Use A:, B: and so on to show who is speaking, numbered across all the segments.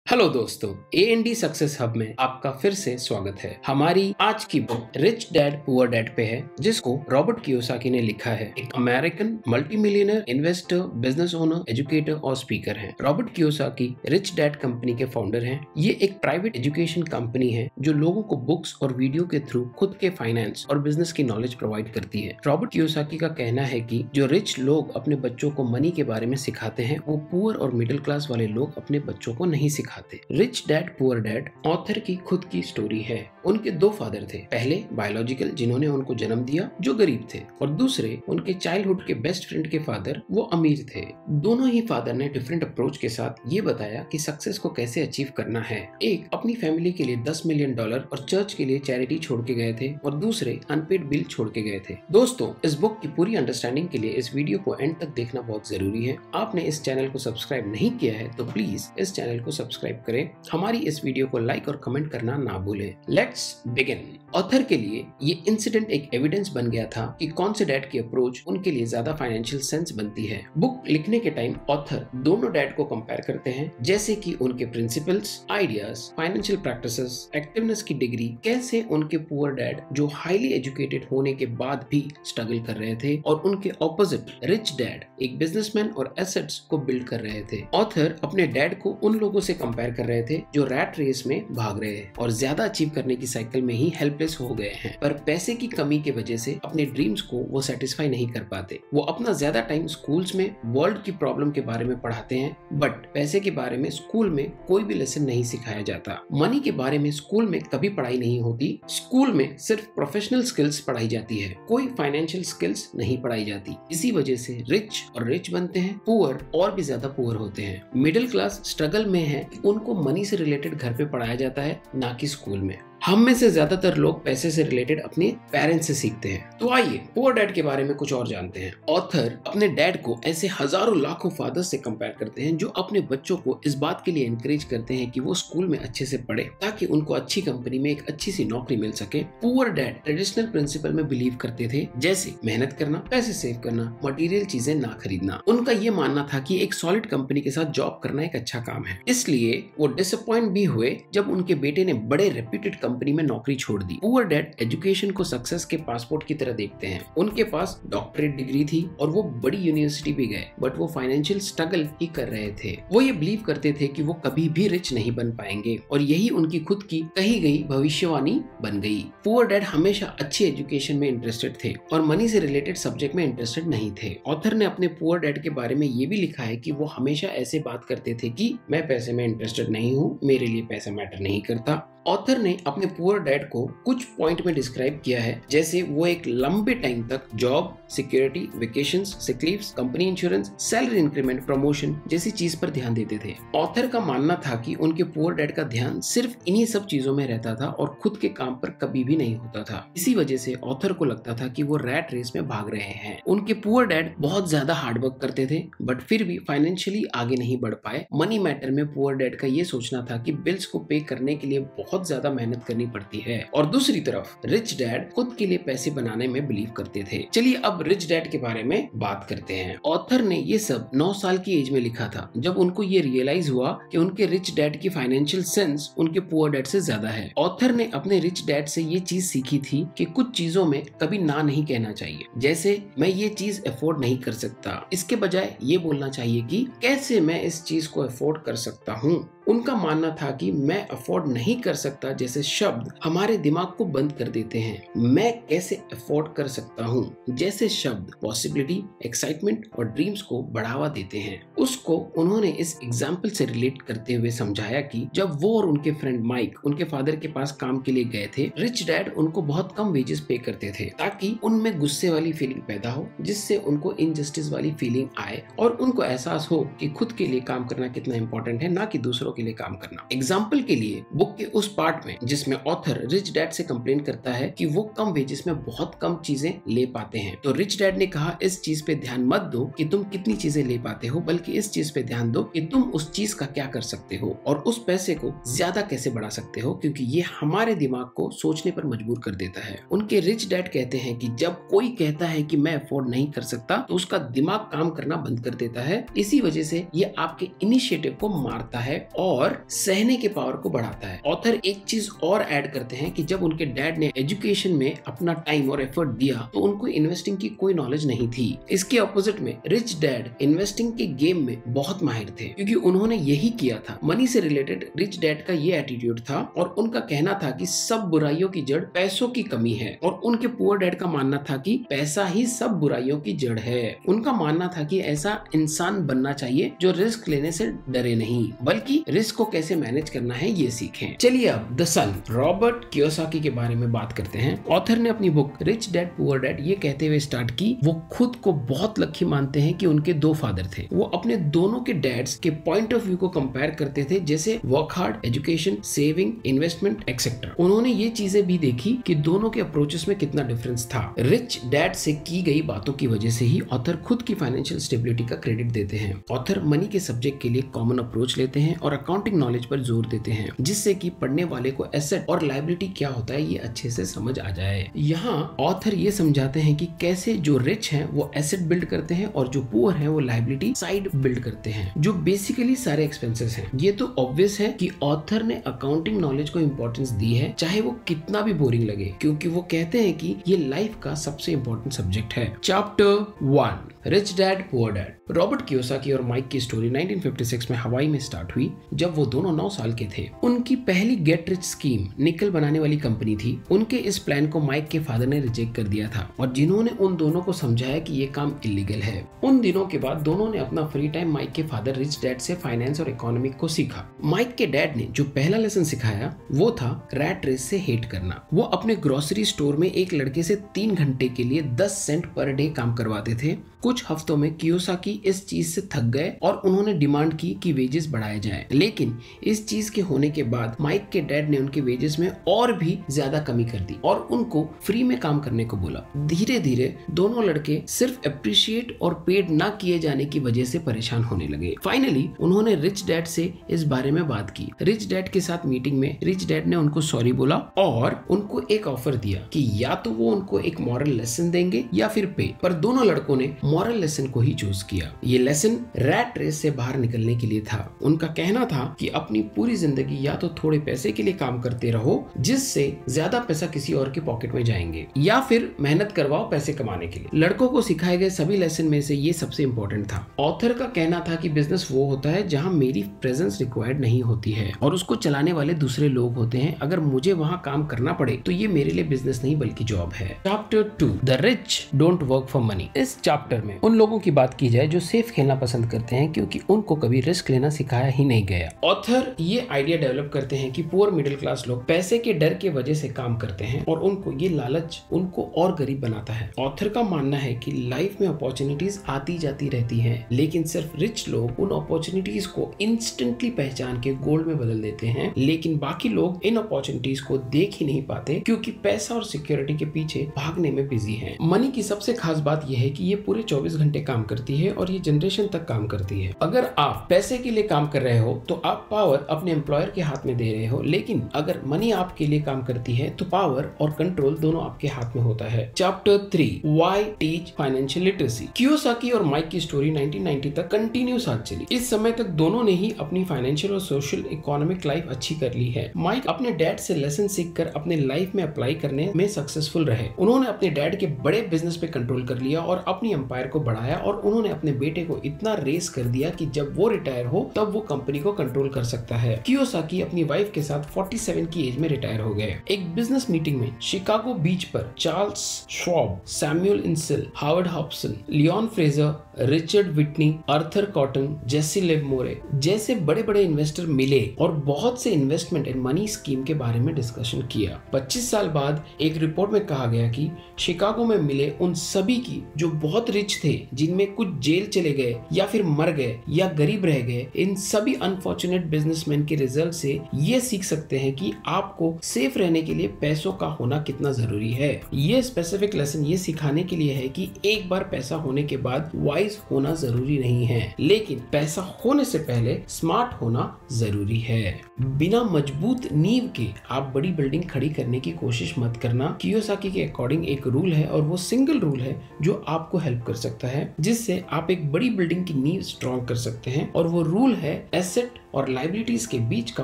A: Hello दोस्तों, A&D success hub में आपका फिर से स्वागत है। हमारी आज की book rich dad poor dad पे है, जिसको रॉबर्ट कियोसाकी ने लिखा है। एक American multi millionaire investor, business owner, educator और स्पीकर हैं। Robert Kiyosaki rich dad company के फाउंडर हैं। ये एक प्राइवेट एजुकेशन कंपनी है जो लोगों को बुक्स और वीडियो के थ्रू खुद के फाइनेंस और बिजनेस की नॉलेज प्रोवाइड करती है। रॉबर्ट कियोसाकी का कहना है कि जो रिच लोग अपने बच्चों को मनी के बारे में सिखाते हैं, वो पुअर और मिडिल क्लास वाले लोग अपने बच्चों को नहीं सिखाते। Rich dad poor dad author की खुद की स्टोरी है। उनके दो फादर थे, पहले बायोलॉजिकल जिन्होंने उनको जन्म दिया जो गरीब थे, और दूसरे उनके चाइल्डहुड के बेस्ट फ्रेंड के फादर वो अमीर थे। दोनों ही फादर ने डिफरेंट अप्रोच के साथ ये बताया कि सक्सेस को कैसे अचीव करना है। एक अपनी फैमिली के लिए $10 मिलियन और चर्च के लिए चैरिटी छोड़ के गए थे, और दूसरे अनपेड बिल छोड़ के गए थे। दोस्तों, इस बुक की पूरी अंडरस्टैंडिंग के लिए इस वीडियो को एंड तक देखना बहुत जरूरी है। आपने इस चैनल को सब्सक्राइब नहीं किया है तो प्लीज इस चैनल को सब्सक्राइब करें। हमारी इस वीडियो को लाइक और कमेंट करना ना भूलें। Let's begin. ऑथर के लिए ये इंसिडेंट एक एविडेंस बन गया था कि कौन से डैड की अप्रोच उनके लिए ज्यादा फाइनेंशियल सेंस बनती है। बुक लिखने के टाइम ऑथर दोनों डैड को कंपेयर करते हैं, जैसे कि उनके principles, ideas, financial practices, activeness की डिग्री, कैसे उनके पुअर डैड जो हाईली एजुकेटेड होने के बाद भी स्ट्रगल कर रहे थे, और उनके ऑपोजिट रिच डैड एक बिजनेसमैन और एसेट्स को बिल्ड कर रहे थे। ऑथर अपने डैड को उन लोगों से कंपेयर कर रहे थे जो रैट रेस में भाग रहे हैं और ज्यादा अचीव करने की साइकिल में ही हेल्पलेस हो गए हैं, पर पैसे की कमी की वजह से अपने ड्रीम्स को वो सेटिस्फाई नहीं कर पाते। वो अपना ज्यादा टाइम स्कूल्स में वर्ल्ड की प्रॉब्लम के बारे में पढ़ाते हैं, बट पैसे के बारे में स्कूल में कोई भी लेसन नहीं सिखाया जाता। मनी के बारे में स्कूल में कभी पढ़ाई नहीं होती। स्कूल में सिर्फ प्रोफेशनल स्किल्स पढ़ाई जाती है, कोई फाइनेंशियल स्किल्स नहीं पढ़ाई जाती। इसी वजह से रिच और रिच बनते हैं, पुअर और भी ज्यादा पुअर होते हैं। मिडिल क्लास स्ट्रगल में है, उनको मनी से रिलेटेड घर पे पढ़ाया जाता है, ना कि स्कूल में। हम में से ज्यादातर लोग पैसे से रिलेटेड अपने पेरेंट्स से सीखते हैं। तो आइए पुअर डैड के बारे में कुछ और जानते हैं। ऑथर अपने डैड को ऐसे हजारों लाखों फादर्स से कंपेयर करते हैं जो अपने बच्चों को इस बात के लिए एनकरेज करते हैं कि वो स्कूल में अच्छे से पढ़े, ताकि उनको अच्छी कंपनी में एक अच्छी सी नौकरी मिल सके। पुअर डैड ट्रेडिशनल प्रिंसिपल में बिलीव करते थे, जैसे मेहनत करना, पैसे सेव करना, मटेरियल चीजें ना खरीदना। उनका ये मानना था कि एक सॉलिड कंपनी के साथ जॉब करना एक अच्छा काम है। इसलिए वो डिसअपॉइंट भी हुए जब उनके बेटे ने बड़े रेप्यूटेड कंपनी में नौकरी छोड़ दी। पुअर डैड एजुकेशन को सक्सेस के पासपोर्ट की तरह देखते हैं। उनके पास डॉक्टरेट डिग्री थी और वो बड़ी यूनिवर्सिटी भी गए, बट वो फाइनेंशियल स्ट्रगल ही कर रहे थे। वो ये बिलीव करते थे कि वो कभी भी रिच नहीं बन पाएंगे, और यही उनकी खुद की कही गई भविष्यवाणी बन गई। पुअर डैड हमेशा अच्छी एजुकेशन में इंटरेस्टेड थे और मनी से रिलेटेड सब्जेक्ट में इंटरेस्टेड नहीं थे। ऑथर ने अपने पुअर डैड के बारे में ये भी लिखा है कि वो हमेशा ऐसे बात करते थे कि मैं पैसे में इंटरेस्टेड नहीं हूँ, मेरे लिए पैसा मैटर नहीं करता। ऑथर ने अपने पुअर डैड को कुछ पॉइंट में डिस्क्राइब किया है, जैसे वो एक लंबे टाइम तक job, security, vacations, sick leaves, company insurance, salary increment, promotion जैसी चीज पर ध्यान देते थे। ऑथर का मानना था कि उनके पुअर डैड का ध्यान सिर्फ इन्हीं सब चीजों में रहता था और खुद के काम पर कभी भी नहीं होता था। इसी वजह से ऑथर को लगता था कि वो रैट रेस में भाग रहे हैं। उनके पुअर डैड बहुत ज्यादा हार्डवर्क करते थे, बट फिर भी फाइनेंशियली आगे नहीं बढ़ पाए। मनी मैटर में पुअर डैड का ये सोचना था कि बिल्स को पे करने के लिए बहुत ज्यादा मेहनत करनी पड़ती है, और दूसरी तरफ रिच डैड खुद के लिए पैसे बनाने में बिलीव करते थे। चलिए अब रिच डैड के बारे में बात करते हैं। ऑथर ने ये सब 9 साल की एज में लिखा था, जब उनको ये रियलाइज हुआ कि उनके रिच डैड की फाइनेंशियल सेंस उनके पुअर डैड से ज्यादा है। ऑथर ने अपने रिच डैड से ये चीज सीखी थी कि कुछ चीजों में कभी ना नहीं कहना चाहिए, जैसे मैं ये चीज अफोर्ड नहीं कर सकता। इसके बजाय ये बोलना चाहिए कि कैसे मैं इस चीज को अफोर्ड कर सकता हूँ। उनका मानना था कि मैं अफोर्ड नहीं कर सकता जैसे शब्द हमारे दिमाग को बंद कर देते हैं। मैं कैसे अफोर्ड कर सकता हूँ जैसे शब्द पॉसिबिलिटी, एक्साइटमेंट और ड्रीम्स को बढ़ावा देते हैं। उसको उन्होंने इस एग्जाम्पल से रिलेट करते हुए समझाया कि जब वो और उनके फ्रेंड माइक उनके फादर के पास काम के लिए गए थे, रिच डैड उनको बहुत कम वेजेस पे करते थे, ताकि उनमें गुस्से वाली फीलिंग पैदा हो, जिससे उनको इनजस्टिस वाली फीलिंग आए और उनको एहसास हो कि खुद के लिए काम करना कितना इंपॉर्टेंट है, ना कि दूसरों के लिए काम करना। एग्जाम्पल के लिए बुक के उस पार्ट में जिसमें ऑथर रिच डैड से कंप्लेन करता है कि वो कम वेजेस में बहुत कम चीजें ले पाते हैं, तो रिच डैड ने कहा इस चीज पे ध्यान मत दो कि तुम कितनी चीजें ले पाते हो, बल्कि इस चीज पे ध्यान दो कि तुम उस चीज का क्या कर सकते हो और उस पैसे को ज्यादा कैसे बढ़ा सकते हो, क्योंकि ये हमारे दिमाग को सोचने पर मजबूर कर देता है। उनके रिच डैड कहते हैं कि जब कोई कहता है कि मैं अफोर्ड नहीं कर सकता, तो उसका दिमाग काम करना बंद कर देता है। इसी वजह से ये आपके इनिशिएटिव को मारता है और सहने के पावर को बढ़ाता है। ऑथर एक चीज और ऐड करते हैं कि जब उनके डैड ने एजुकेशन में अपना टाइम और एफर्ट दिया तो उनको इन्वेस्टिंग की कोई नॉलेज नहीं थी। इसके ऑपोजिट में रिच डैड इन्वेस्टिंग के गेम में बहुत माहिर थे, क्योंकि उन्होंने यही किया था। मनी से रिलेटेड रिच डैड का ये एटीट्यूड था और उनका कहना था कि सब बुराइयों की जड़ पैसों की कमी है, और उनके पुअर डैड का मानना था कि पैसा ही सब बुराइयों की जड़ है। उनका मानना था कि ऐसा इंसान बनना चाहिए जो रिस्क लेने से डरे नहीं, बल्कि रिस्क को कैसे मैनेज करना है ये सीखें। चलिए अब द सन रॉबर्ट कियोसाकी के बारे में बात करते हैं। ऑथर ने अपनी book rich dad poor dad ये कहते हुए स्टार्ट की वो खुद को बहुत लकी मानते हैं कि उनके दो फादर थे। वो अपने दोनों के डैड्स के पॉइंट ऑफ व्यू को कंपेयर करते थे, जैसे work hard, education, saving, investment etcetera. उन्होंने ये चीजें भी देखी कि दोनों के अप्रोचेस में कितना डिफरेंस था। रिच डैड से की गई बातों की वजह से ही ऑथर खुद की फाइनेंशियल स्टेबिलिटी का क्रेडिट देते हैं। ऑथर मनी के सब्जेक्ट के लिए कॉमन अप्रोच लेते हैं और अकाउंटिंग नॉलेज पर जोर देते हैं, जिससे कि पढ़ने वाले को एसेट और लायबिलिटी क्या होता है ये अच्छे से समझ आ जाए। यहाँ ऑथर ये समझाते हैं कि कैसे जो रिच हैं वो एसेट बिल्ड करते हैं और जो पुअर हैं वो लायबिलिटी साइड बिल्ड करते हैं, जो बेसिकली सारे एक्सपेंसेस हैं। ये तो ऑब्वियस है कि ऑथर ने अकाउंटिंग नॉलेज को इंपॉर्टेंस दी है, चाहे वो कितना भी बोरिंग लगे, क्योंकि वो कहते हैं कि ये लाइफ का सबसे इंपॉर्टेंट सब्जेक्ट है। Chapter 1 rich dad poor dad. Robert Kiyosaki और माइक की स्टोरी 1956 में हवाई में स्टार्ट हुई, जब वो दोनों 9 साल के थे। उनकी पहली गेट रिच स्कीम निकल बनाने वाली कंपनी थी। उनके इस प्लान को माइक के फादर ने रिजेक्ट कर दिया था, और जिन्होंने उन दोनों को समझाया कि ये काम इलीगल है। उन दिनों के बाद दोनों ने अपना फ्री टाइम माइक के फादर रिच डैड से फाइनेंस और इकोनॉमिक को सीखा। माइक के डैड ने जो पहला लेसन सिखाया वो था रैट रेस से हेट करना। वो अपने ग्रोसरी स्टोर में एक लड़के से 3 घंटे के लिए 10 सेंट पर डे काम करवाते थे। कुछ हफ्तों में कियोसाकी इस चीज से थक गए और उन्होंने डिमांड की कि वेजेस बढ़ाए जाएं। लेकिन इस चीज के होने के बाद माइक के डैड ने उनके वेजेस में और भी ज्यादा कमी कर दी और उनको फ्री में काम करने को बोला। धीरे धीरे दोनों लड़के सिर्फ अप्रिशिएट और पेड ना किए जाने की वजह से परेशान होने लगे। फाइनली उन्होंने रिच डैड से इस बारे में बात की। रिच डैड के साथ मीटिंग में रिच डैड ने उनको सॉरी बोला और उनको एक ऑफर दिया कि या तो वो उनको एक मॉरल लेसन देंगे या फिर पे। पर दोनों लड़कों ने मॉरल लेसन को ही चूज किया। ये लेसन रैट रेस से बाहर निकलने के लिए था। उनका कहना था कि अपनी पूरी जिंदगी या तो थोड़े पैसे के लिए काम करते रहो, जिससे ज्यादा पैसा किसी और के पॉकेट में जाएंगे, या फिर मेहनत करवाओ पैसे कमाने के लिए। लड़कों को सिखाए गए सभी लेसन में से ये सबसे इंपॉर्टेंट था। ऑथर का कहना था कि बिजनेस वो होता है जहां मेरी प्रेजेंस रिक्वायर्ड नहीं होती है और उसको चलाने वाले दूसरे लोग होते हैं। अगर मुझे वहां काम करना पड़े तो ये मेरे लिए बिजनेस नहीं बल्कि जॉब है। Chapter 2 the rich don't work for money. इस चैप्टर में उन लोगों की बात की जाए जो सेफ खेलना पसंद करते हैं, क्योंकि उनको कभी रिस्क लेना सिखाया ही नहीं गया। ऑथर ये आइडिया डेवलप करते हैं कि पुअर मिडिल क्लास लोग पैसे के डर के वजह से काम करते हैं और उनको ये लालच उनको और गरीब बनाता है। ऑथर का मानना है कि लाइफ में अपॉर्चुनिटीज आती जाती रहती हैं, लेकिन सिर्फ रिच लोग उन अपॉर्चुनिटीज को इंस्टेंटली पहचान के गोल्ड में बदल देते हैं, लेकिन बाकी लोग इन अपॉर्चुनिटीज को देख ही नहीं पाते क्योंकि पैसा और सिक्योरिटी के पीछे भागने में बिजी हैं। मनी की सबसे खास बात यह है कि ये पूरे 24 घंटे काम करती है और ये जनरेशन तक काम करती है। अगर आप पैसे के लिए काम कर रहे हो तो आप पावर अपने एम्प्लॉयर के हाथ में दे रहे हो, लेकिन अगर मनी आपके लिए काम करती है तो पावर और कंट्रोल दोनों आपके हाथ में होता है। Chapter 3 why teach financial literacy. Kiyosaki और माइक की स्टोरी 1990 तक कंटिन्यू साथ चली। इस समय तक दोनों ने ही अपनी फाइनेंशियल और सोशल इकोनॉमिक लाइफ अच्छी कर ली है। माइक अपने डैड से लेसन सीखकर अपने लाइफ में अप्लाई करने में सक्सेसफुल रहे। उन्होंने अपने डैड के बड़े बिजनेस पे कंट्रोल कर लिया और अपनी एम्पायर को बढ़ाया, और उन्होंने अपने बेटे को इतना रेस कर दिया कि जब वो रिटायर हो तब वो कंपनी को कंट्रोल कर सकता है। कियोसाकी अपनी वाइफ के साथ 47 की एज में रिटायर हो गए। एक बिजनेस मीटिंग में शिकागो बीच पर Charles Schwab, Samuel Insull, Howard Hopson, Leon Fraser, Richard Whitney, Arthur Cotton, Jesse Livermore जैसे बड़े बड़े इन्वेस्टर मिले और बहुत से इन्वेस्टमेंट एंड मनी स्कीम के बारे में डिस्कशन किया। 25 साल बाद एक रिपोर्ट में कहा गया कि शिकागो में मिले उन सभी की जो बहुत रिच थे, जिनमें कुछ जेल चले गए या फिर मर गए या गरीब रह गए, इन सभी अनफॉर्चुनेट बिजनेसमैन के रिजल्ट से ये सीख सकते हैं कि आपको सेफ रहने के लिए पैसों का होना कितना जरूरी है। ये स्पेसिफिक लेसन ये सिखाने के लिए है कि एक बार पैसा होने के बाद वाइज वाइज होना जरूरी नहीं है, लेकिन पैसा होने से पहले स्मार्ट होना जरूरी है। बिना मजबूत नींव के आप बड़ी बिल्डिंग खड़ी करने की कोशिश मत करना। कियोसाकी के अकॉर्डिंग एक रूल है और वो सिंगल रूल है जो आपको हेल्प कर सकता है, जिससे आप एक बड़ी बिल्डिंग की नींव स्ट्रॉन्ग कर सकते हैं। और वो रूल है एसेट और लायबिलिटीज के बीच का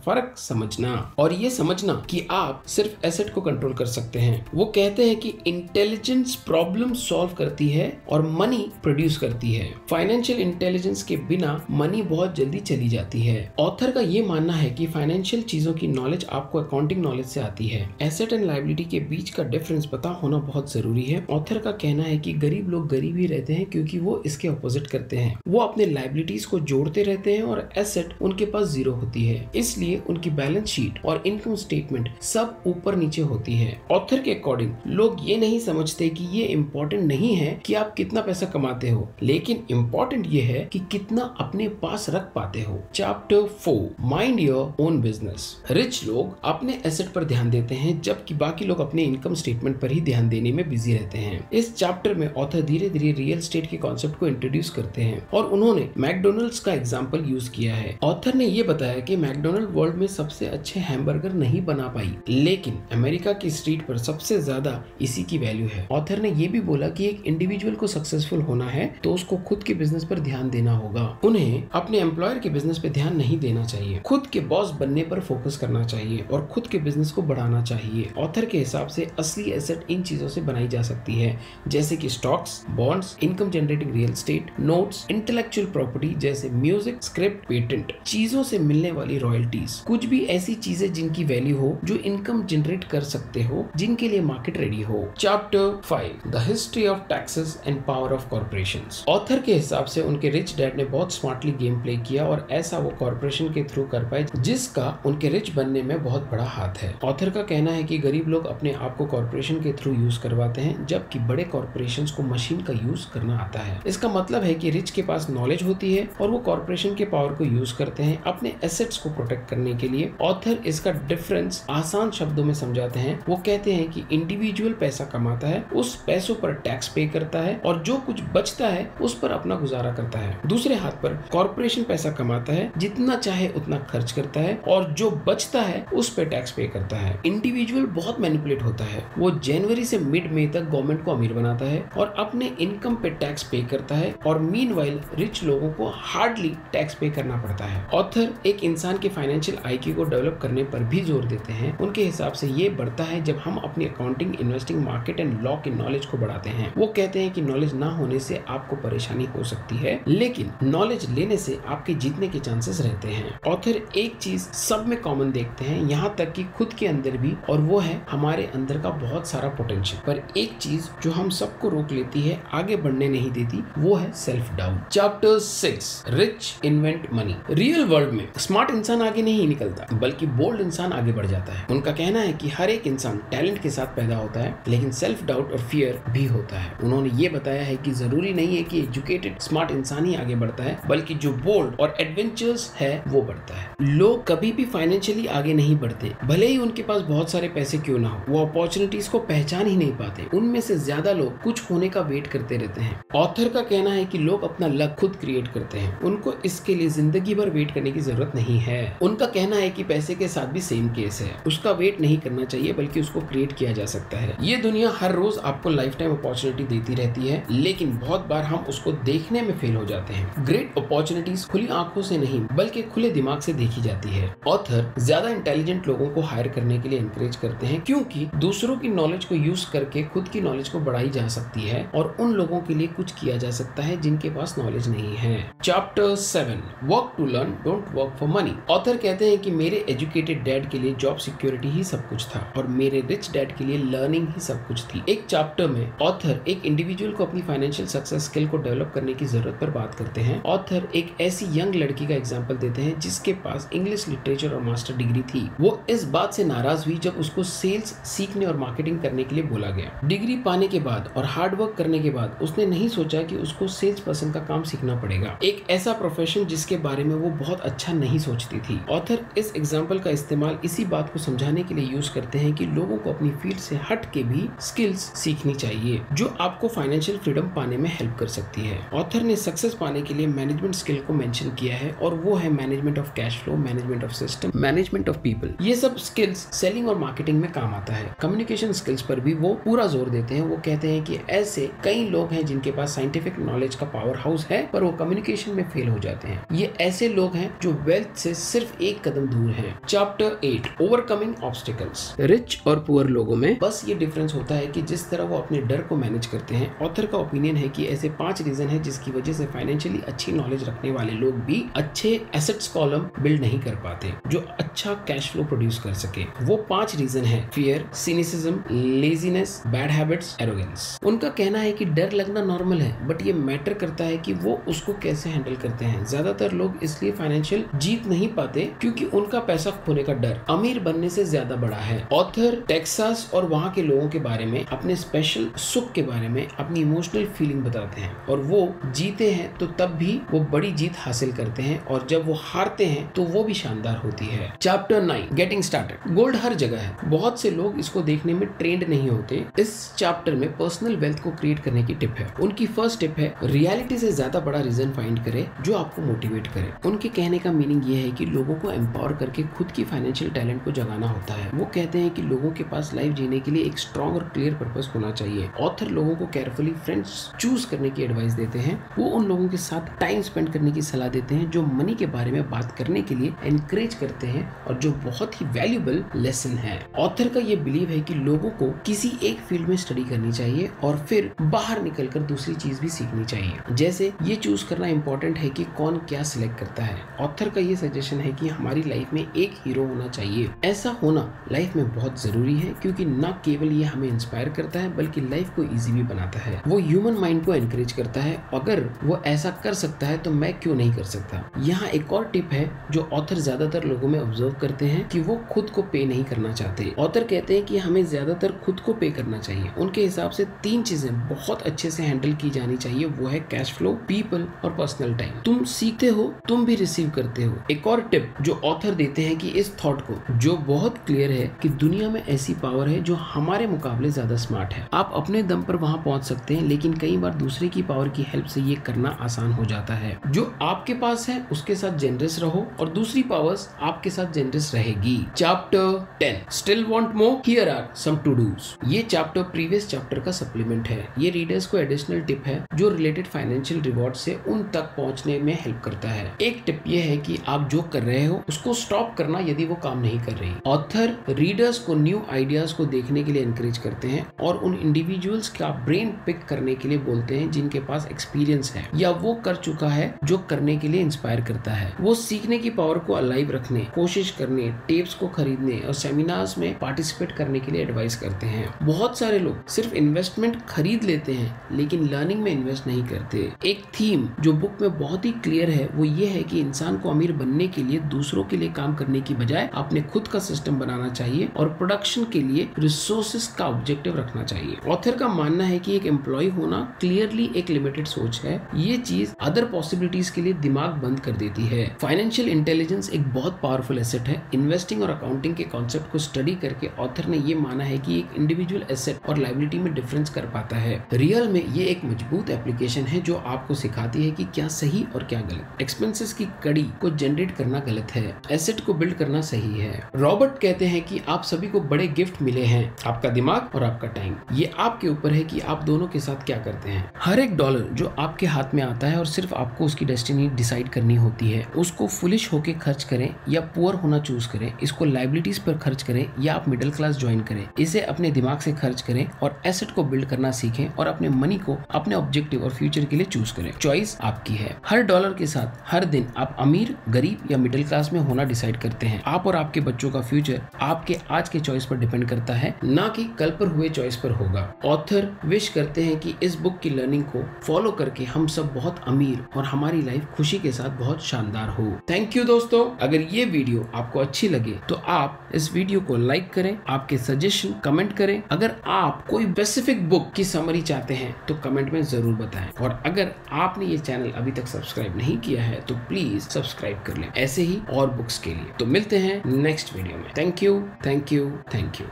A: फर्क समझना, और ये समझना कि आप सिर्फ एसेट को कंट्रोल कर सकते हैं। वो कहते हैं कि इंटेलिजेंस प्रॉब्लम सॉल्व करती है और मनी प्रोड्यूस करती है। फाइनेंशियल इंटेलिजेंस के बिना मनी बहुत जल्दी चली जाती है। ऑथर का ये मानना है कि फाइनेंशियल चीजों की नॉलेज आपको अकाउंटिंग नॉलेज से आती है। एसेट एंड लायबिलिटी के बीच का डिफरेंस पता होना बहुत जरूरी है। ऑथर का कहना है कि गरीब लोग गरीब ही रहते हैं क्योंकि वो इसके ऑपोजिट करते हैं। वो अपने लायबिलिटीज को जोड़ते रहते हैं और एसेट उनके पास जीरो होती है, इसलिए उनकी बैलेंस शीट और इनकम स्टेटमेंट सब ऊपर नीचे होती है। ऑथर के अकॉर्डिंग लोग ये नहीं समझते कि ये इम्पोर्टेंट नहीं है कि आप कितना पैसा कमाते हो, लेकिन इम्पोर्टेंट ये है कि कितना अपने पास रख पाते हो। Chapter 4 mind your own business. Rich लोग अपने एसेट पर ध्यान देते हैं जबकि बाकी लोग अपने इनकम स्टेटमेंट पर ही ध्यान देने में बिजी रहते हैं। इस चैप्टर में ऑथर धीरे धीरे रियल एस्टेट के कॉन्सेप्ट को इंट्रोड्यूस करते हैं और उन्होंने मैकडोनल्ड्स का एग्जांपल यूज किया है। ऑथर ने ये बताया कि मैकडोनल्ड वर्ल्ड में सबसे अच्छे हैमबर्गर नहीं बना पाई, लेकिन अमेरिका की स्ट्रीट पर सबसे ज्यादा इसी की वैल्यू है। ऑथर ने ये भी बोला कि एक इंडिविजुअल को सक्सेसफुल होना है तो उसको खुद के बिजनेस पर ध्यान देना होगा। उन्हें अपने एम्प्लॉयर के बिजनेस पे ध्यान नहीं देना चाहिए, खुद के बॉस बनने पर फोकस करना चाहिए और खुद के बिजनेस को बढ़ाना चाहिए। ऑथर के हिसाब से असली एसेट इन चीजों से बनाई जा सकती है, जैसे कि stocks, bonds, income generating real estate, notes, intellectual property जैसे म्यूजिक, स्क्रिप्ट, पेटेंट, चीजों से मिलने वाली रॉयल्टीज, कुछ भी ऐसी चीजें जिनकी वैल्यू हो, जो इनकम जनरेट कर सकते हो, जिनके लिए मार्केट रेडी हो। Chapter 5 the history of taxes and power of corporations. Author के हिसाब से उनके रिच डैड ने बहुत स्मार्टली गेम प्ले किया और ऐसा वो कॉर्पोरेशन के थ्रू कर पाए जिसका उनके रिच बनने में बहुत बड़ा हाथ है। ऑथर का कहना है कि गरीब लोग अपने आप को कॉर्पोरेशन के थ्रू यूज करवाते हैं जबकि बड़े कॉर्पोरेशंस को मशीन का यूज करना आता है। इसका मतलब है कि रिच के पास नॉलेज होती है और वो कॉर्पोरेशन के पावर को यूज करते हैं अपने एसेट्स को प्रोटेक्ट करने के लिए। ऑथर इसका डिफरेंस आसान शब्दों में समझाते हैं। वो कहते हैं कि इंडिविजुअल पैसा कमाता है, उस पैसों पर टैक्स पे करता है और जो कुछ बचता है उस पर अपना गुजारा करता है। दूसरे हाथ पर कॉर्पोरेशन पैसा कमाता है, जितना चाहे उतना खर्च करता है और जो बचता है उस पर टैक्स पे करता है। इंडिविजुअल बहुत मैनिपुलेट होता है। वो जनवरी से मिड मई तक गवर्नमेंट को अमीर बनाता है और अपने इनकम पे टैक्स पे करता है और मीनवाइल रिच लोगों को हार्डली टैक्स पे करना पड़ता है। ऑथर एक इंसान के फाइनेंशियल आईक्यू को डेवलप करने पर भी जोर देते हैं। उनके हिसाब से ये बढ़ता है जब हम अपनी accounting, investing, market and law की नॉलेज को बढ़ाते हैं। वो कहते हैं कि नॉलेज ना होने से आपको परेशानी हो सकती है, लेकिन नॉलेज लेने से आपके जीतने के चांसेस रहते हैं। ऑथर एक चीज सब में कॉमन देखते हैं, यहाँ तक कि खुद के अंदर भी, और वो है हमारे अंदर का बहुत सारा पोटेंशियल। पर एक चीज जो हम सबको रोक लेती है, आगे बढ़ने नहीं देती, वो है self doubt. Chapter 6 rich invent money. Real world में स्मार्ट इंसान आगे नहीं निकलता बल्कि बोल्ड इंसान आगे बढ़ जाता है। उनका कहना है कि हर एक इंसान टैलेंट के साथ पैदा होता है, लेकिन सेल्फ डाउट और फियर भी होता है। उन्होंने ये बताया है कि जरूरी नहीं है कि एजुकेटेड स्मार्ट इंसान ही आगे बढ़ता है, बल्कि जो बोल्ड और एडवेंचरस है वो बढ़ता है। लोग कभी भी फाइनेंशियली आगे नहीं बढ़ते, भले ही उनके पास बहुत सारे पैसे क्यों ना हो। वो अपॉर्चुनिटीज को पहचान ही नहीं पाते। उनमें से ज्यादा लोग कुछ होने का वेट करते रहते हैं। ऑथर का कहना है कि लोग अपना लक खुद क्रिएट करते हैं, उनको इसके लिए जिंदगी भर वेट करने की जरूरत नहीं है। उनका कहना है कि पैसे के साथ भी सेम केस है, उसका वेट नहीं करना चाहिए बल्कि उसको क्रिएट किया जा सकता है। ये दुनिया हर रोज आपको लाइफ टाइम अपॉर्चुनिटी देती रहती है, लेकिन बहुत बार हम उसको देखने में फेल हो जाते हैं। ग्रेट अपॉर्चुनिटीज खुली आंखों से नहीं बल्कि खुले दिमाग से देखी जाती है। ऑथर ज्यादा इंटेलिजेंट लोगों को हायर करने के लिए एनकरेज करते हैं क्योंकि दूसरों की नॉलेज को यूज करके खुद की नॉलेज को बढ़ाई जा सकती है और उन लोगों के लिए कुछ किया जा सकता है जिनके पास नॉलेज नहीं है। Chapter 7 work to learn, don't work for money. Author कहते हैं कि मेरे एजुकेटेड डैड के लिए जॉब सिक्योरिटी ही सब कुछ था और मेरे रिच डैड के लिए लर्निंग ही सब कुछ थी। एक चैप्टर में ऑथर एक इंडिविजुअल को अपनी फाइनेंशियल सक्सेस स्किल को डेवलप करने की जरूरत पर बात करते हैं। ऑथर एक ऐसी यंग लड़की का एग्जांपल देते हैं जिसके पास इंग्लिश लिटरेचर और मास्टर डिग्री थी। वो इस बात से नाराज हुई जब उसको सेल्स सीखने और मार्केटिंग करने के लिए बोला गया। डिग्री पाने के बाद और हार्ड वर्क करने के बाद उसने नहीं सोचा कि उसको सेल्स पर्सन का काम सीखना पड़ेगा, एक ऐसा प्रोफेशन जिसके बारे में वो बहुत अच्छा नहीं सोचती थी। ऑथर इस एग्जांपल का इस्तेमाल इसी बात को समझाने के लिए यूज करते हैं कि लोगों को अपनी फील्ड से हट के भी स्किल्स सीखनी चाहिए जो आपको फाइनेंशियल फ्रीडम पाने में हेल्प कर सकती सकती है। ऑथर ने सक्सेस पाने के लिए मैनेजमेंट स्किल को मेंशन किया है और वो है management of cash flow, management of system, management of people. ये सब स्किल्स सेलिंग और मार्केटिंग में काम आता है। कम्युनिकेशन स्किल्स पर भी वो पूरा जोर देते हैं। वो कहते हैं कि ऐसे कई लोग हैं जिनके पास साइंटिफिक नॉलेज का पावर हाउस है पर वो कम्युनिकेशन में फेल हो जाते हैं। ये ऐसे लोग हैं जो वेल्थ से सिर्फ एक कदम दूर हैं। Chapter 8 overcoming obstacles. रिच और पुअर लोगों में बस ये डिफरेंस होता है कि जिस तरह वो अपने डर को मैनेज करते हैं। ऑथर का ओपिनियन है कि ऐसे 5 रीजन है जिसकी वजह से फाइनेंशियली अच्छी नॉलेज रखने वाले लोग भी अच्छे एसेट्स कॉलम बिल्ड नहीं कर पाते जो अच्छा कैश फ्लो प्रोड्यूस कर सके। वो 5 रीजन है: fear, cynicism, laziness, bad habits, arrogance. उनका कहना है कि डर लगना नॉर्मल है बट ये मैटर करता है कि वो उसको कैसे हैंडल करते हैं। ज्यादातर लोग इसलिए फाइनेंशियल जीत नहीं पाते क्योंकि उनका पैसा खोने का डर अमीर बनने से ज्यादा बड़ा है। ऑथर टेक्सास और वहां के लोगों के बारे में, अपने स्पेशल सुख के बारे में, अपनी इमोशनल फीलिंग बताते हैं और वो जीते हैं तो तब भी वो बड़ी जीत हासिल करते हैं और जब वो हारते हैं तो वो भी शानदार होती है। Chapter 9 getting started. गोल्ड हर जगह है, बहुत से लोग इसको देखने में ट्रेंड नहीं होते। इस चैप्टर में पर्सनल वेल्थ को क्रिएट करने की टिप है। उनकी फर्स्ट टिप है रियलिटी से ज्यादा बड़ा रीजन फाइंड करे जो आपको मोटिवेट करे। उनके कहने का मीनिंग ये है कि लोगों को एम्पावर करके खुद की फाइनेंशियल टैलेंट को जगाना होता है। वो कहते हैं कि लोगों के पास लाइफ जीने के लिए एक स्ट्रॉन्ग और क्लियर पर्पस होना चाहिए। ऑथर लोगों को केयरफुली फ्रेंड्स चूज करने की एडवाइस देते हैं। वो उन लोगों के साथ टाइम स्पेंड करने की सलाह देते हैं जो मनी के बारे में बात करने के लिए एनकरेज करते हैं और जो बहुत ही वैल्यूएबल लेसन है। ऑथर का ये बिलीव है कि लोगों को किसी एक फील्ड में स्टडी करनी चाहिए और फिर बाहर निकलकर दूसरी चीज भी सीखनी चाहिए। जैसे ये चूज करना इंपॉर्टेंट है कि कौन क्या सिलेक्ट करता है। ऑथर का ये सजेशन है कि हमारी लाइफ में एक हीरो होना चाहिए। ऐसा होना लाइफ में बहुत जरूरी है क्योंकि न केवल ये हमें इंस्पायर करता है बल्कि लाइफ को इजी भी बनाता है। वो ह्यूमन माइंड को एनकरेज करता है। अगर वो ऐसा कर सकता है तो मैं क्यों नहीं कर सकता। यहाँ एक और टिप है जो ऑथर ज्यादातर लोगों में ऑब्जर्व करते हैं कि वो खुद को पे नहीं करना चाहते। ऑथर कहते हैं कि हमें ज्यादातर खुद को पे करना चाहिए। उनके हिसाब से 3 चीजें बहुत अच्छे से हैंडल की जानी चाहिए। वो है कैश फ्लो, पीपल और पर्सनल टाइम। तुम सीखते हो, तुम भी रिसीव करते हो। एक और टिप जो ऑथर देते हैं कि इस थॉट को जो बहुत क्लियर है कि दुनिया में ऐसी पावर है जो हमारे मुकाबले ज्यादा स्मार्ट है। आप अपने दम पर वहां पहुंच सकते हैं लेकिन कई बार दूसरे की पावर की हेल्प से ये करना आसान हो जाता है। जो आपके पास है उसके साथ जेनरस रहो और दूसरी पावर्स आपके साथ जेनरस रहेगी। Chapter 10 still want more, here are some to dos. ये चैप्टर प्रीवियस चैप्टर का सप्लीमेंट है। ये रीडर्स को एडिशनल टिप है जो रिलेटेड फाइनेंशियल रिवॉर्ड से उन तक पहुंचने में हेल्प करता है। एक टिप ये है कि आप जो कर रहे हो उसको स्टॉप करना यदि वो काम नहीं कर रही। ऑथर रीडर्स को न्यू आइडियाज को देखने के लिए एनकरेज करते हैं और उन इंडिविजुअल्स का ब्रेन पिक करने के लिए बोलते हैं जिनके पास एक्सपीरियंस है या वो कर चुका है जो करने के लिए इंस्पायर करता है। वो सीखने की पावर को अलाइव रखने, कोशिश करने, टेप्स को खरीदने और सेमिनार्स में पार्टिसिपेट करने के लिए एडवाइस करते हैं। बहुत सारे लोग सिर्फ इन्वेस्टमेंट खरीद लेते हैं लेकिन लर्निंग में इन्वेस्ट नहीं करते। एक थीम जो बुक में बहुत ही क्लियर है वो ये है कि इंसान को अमीर बनने के लिए दूसरों के लिए काम करने की बजाय अपने खुद का सिस्टम बनाना चाहिए और प्रोडक्शन के लिए रिसोर्सेज का ऑब्जेक्टिव रखना चाहिए। ऑथर का मानना है कि एक एम्प्लॉय होना क्लियरली एक लिमिटेड सोच है। ये चीज अदर पॉसिबिलिटीज के लिए दिमाग बंद कर देती है। फाइनेंशियल इंटेलिजेंस एक बहुत पावरफुल एसेट है। इन्वेस्टिंग और अकाउंटिंग के कॉन्सेप्ट को स्टडी करके ऑथर ने ये माना है कि एक इंडिविजुअल एसेट और लायबिलिटी में डिफरेंस कर पाता है। रियल में ये एक मजबूत एप्लीकेशन है जो आपको सिखाती है कि क्या सही और क्या गलत। एक्सपेंसेस की कड़ी को जनरेट करना गलत है, एसेट को बिल्ड करना सही है। रॉबर्ट कहते हैं कि आप सभी को बड़े गिफ्ट मिले हैं, आपका दिमाग और आपका टाइम। ये आपके ऊपर है कि आप दोनों के साथ क्या करते हैं। हर एक डॉलर जो आपके हाथ में आता है और सिर्फ आपको उसकी डेस्टिनी डिसाइड करनी होती है, उसको फुलिश होके खर्च करें या पुअर होना चूज करें। इसको लायबिलिटीज पर खर्च करें या आप मिडिल क्लास ज्वाइन करें। इसे अपने दिमाग से खर्च करें और एसेट को बिल्ड करना सीखें और अपने मनी को अपने ऑब्जेक्टिव और फ्यूचर के लिए चूज करें। चॉइस आपकी है। हर डॉलर के साथ हर दिन आप अमीर, गरीब या मिडिल क्लास में होना डिसाइड करते हैं। आप और आपके बच्चों का फ्यूचर आपके आज के चॉइस पर डिपेंड करता है, ना कि कल पर हुए चॉइस पर होगा। ऑथर विश करते हैं कि इस बुक की लर्निंग को फॉलो करके हम सब बहुत अमीर और हमारी लाइफ खुशी के साथ बहुत शानदार हो। थैंक यू दोस्तों। अगर ये वीडियो आपको अच्छी लगे तो आप इस वीडियो को लाइक करें, आपके सजेशन कमेंट करें। अगर आप कोई स्पेसिफिक बुक की समरी चाहते हैं तो कमेंट में जरूर बताएं और अगर आपने ये चैनल अभी तक सब्सक्राइब नहीं किया है तो प्लीज सब्सक्राइब कर लें ऐसे ही और बुक्स के लिए। तो मिलते हैं नेक्स्ट वीडियो में। Thank you, thank you, thank you.